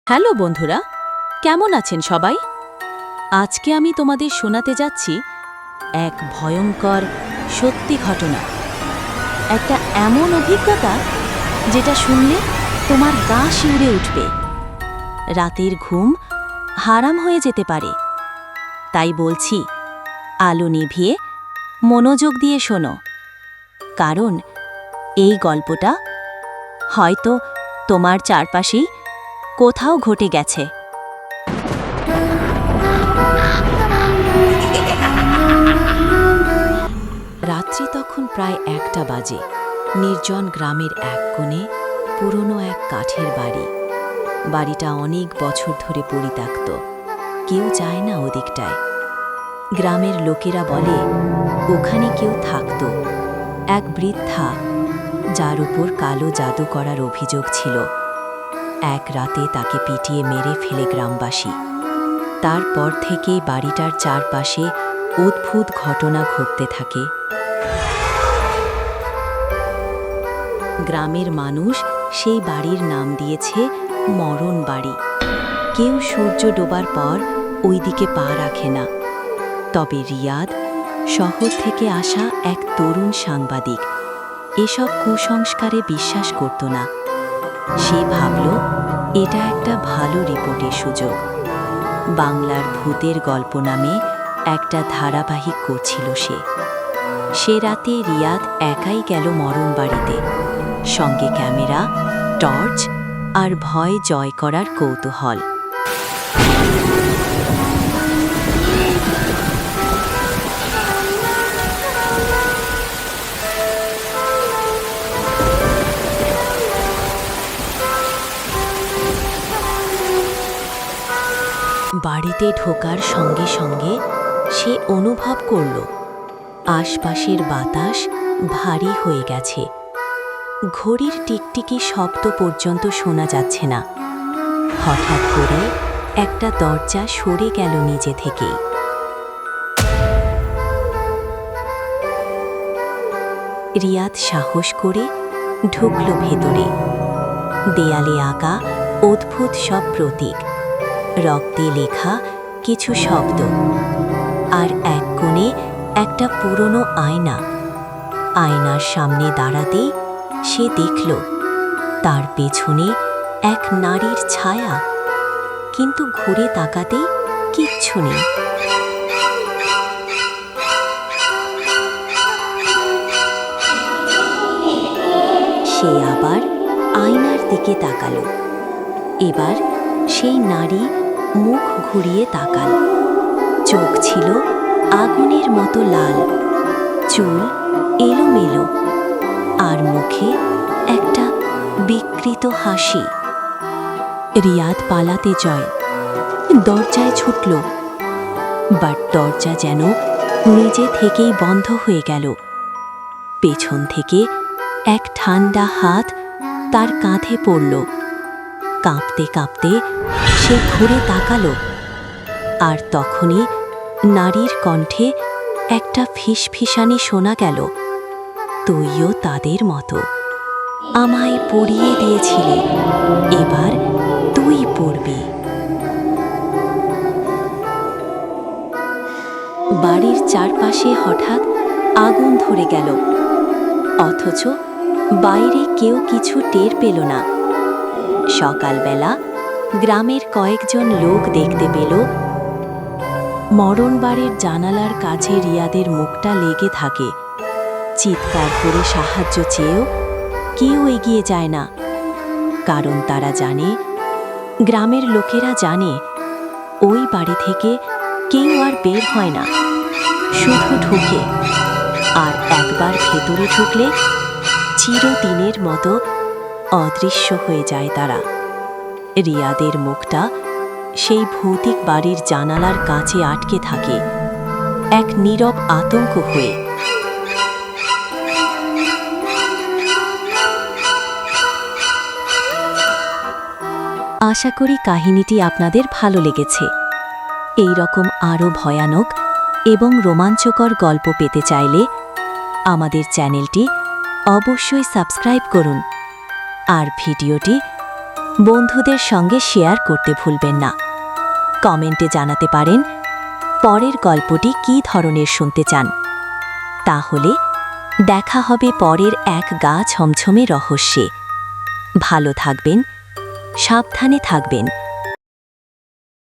Hello বন্ধুরা, কেমন আছেন সবাই? আজকে আমি তোমাদের শোনাতে যাচ্ছি এক ভয়ঙ্কর সত্যি ঘটনা। একটা এমন অভিজ্ঞতা যেটা শুনলে তোমার গা শিউরে উঠবে, রাতের ঘুম হারাম হয়ে যেতে পারে। তাই বলছি, আলো নিভিয়ে মনোযোগ দিয়ে শোনো, কারণ এই গল্পটা হয়তো তোমার চারপাশেই কোথাও ঘটে গেছে। রাত্রি তখন প্রায় 1টা বাজে। নির্জন গ্রামের এক কোণে পুরনো এক কাঠের বাড়ি। বাড়িটা অনেক বছর ধরে পরিত্যক্ত, কেউ যায় না ওদিকটায়। গ্রামের লোকেরা বলে ওখানে কেউ থাকতো, এক বৃদ্ধা, যার উপর কালো জাদু করার অভিযোগ ছিল। এক রাতে তাকে পিটিয়ে মেরে ফেলে গ্রামবাসী। তারপর থেকেই বাড়িটার চারপাশে অদ্ভুত ঘটনা ঘটতে থাকে। গ্রামের মানুষ সেই বাড়ির নাম দিয়েছে মরণ বাড়ি। কেউ সূর্য ডোবার পর ওই দিকে পা রাখে না। তবে রিয়াদ, শহর থেকে আসা এক তরুণ সাংবাদিক, এসব কুসংস্কারে বিশ্বাস করত না। সে ভাবল এটা একটা ভালো রিপোর্টের সুযোগ। বাংলার ভূতের গল্প নামে একটা ধারাবাহিক করছিল সে। সে রাতে রিয়াদ একাই গেল মরণ বাড়িতে, সঙ্গে ক্যামেরা, টর্চ আর ভয় জয় করার কৌতূহল। বাড়িতে ঢোকার সঙ্গে সঙ্গে সে অনুভব করল আশপাশের বাতাস ভারী হয়ে গেছে। ঘড়ির টিকটিকি শব্দ পর্যন্ত শোনা যাচ্ছে না। হঠাৎ করে একটা দরজা সরে গেল নিজে থেকেই। রিয়াদ সাহস করে ঢুকল ভেতরে। দেয়ালে আঁকা অদ্ভুত সব প্রতীক, রক্তে লেখা কিছু শব্দ, আর এক কোণে একটা পুরনো আয়না। আয়নার সামনে দাঁড়াতেই সে দেখল তার পেছনে এক নারীর ছায়া, কিন্তু ঘুরে তাকাতেই কিচ্ছু নেই। সে আবার আয়নার দিকে তাকালো। এবার সেই নারী মুখ ঘুরিয়ে তাকাল। চোখ ছিল আগুনের মতো লাল, চুল এলোমেলো, আর মুখে একটা বিকৃত হাসি। রিয়াদ পালাতে যায়, দরজায় ছুটল, বাট দরজা যেন নিজে থেকেই বন্ধ হয়ে গেল। পেছন থেকে এক ঠান্ডা হাত তার কাঁধে পড়ল। কাঁপতে কাঁপতে সে ঘুরে তাকালো, আর তখনই নারীর কণ্ঠে একটা ফিসফিসানি শোনা গেল, তুইও তাদের মতো আমায় পড়িয়ে দিয়েছিলে, এবার তুই পড়বি। বাড়ির চারপাশে হঠাৎ আগুন ধরে গেল, অথচ বাইরে কেউ কিছু টের পেল না। সকালবেলা গ্রামের কয়েকজন লোক দেখতে পেল মরণ বাড়ির জানালার কাছে রিয়াদের মুখটা লেগে থাকে। চিৎকার করে সাহায্য চেয়েও কেউ এগিয়ে যায় না, কারণ তারা জানে, গ্রামের লোকেরা জানে, ওই বাড়ি থেকে কেউ আর বের হয় না, শুধু ঢোকে, আর একবার ভেতরে ঢুকলে চিরদিনের মতো অদৃশ্য হয়ে যায় তারা। রিয়াদের মুখটা সেই ভৌতিক বাড়ির জানালার কাছে আটকে থাকে, এক নীরব আতঙ্ক হয়ে। আশা করি কাহিনীটি আপনাদের ভালো লেগেছে। এই রকম আরও ভয়ানক এবং রোমাঞ্চকর গল্প পেতে চাইলে আমাদের চ্যানেলটি অবশ্যই সাবস্ক্রাইব করুন, আর ভিডিওটি বন্ধুদের সঙ্গে শেয়ার করতে ভুলবেন না। কমেন্টে জানাতে পারেন পরের গল্পটি কী ধরনের শুনতে চান। তাহলে দেখা হবে পরের এক গা ছমছমে রহস্যে। ভালো থাকবেন, সাবধানে থাকবেন।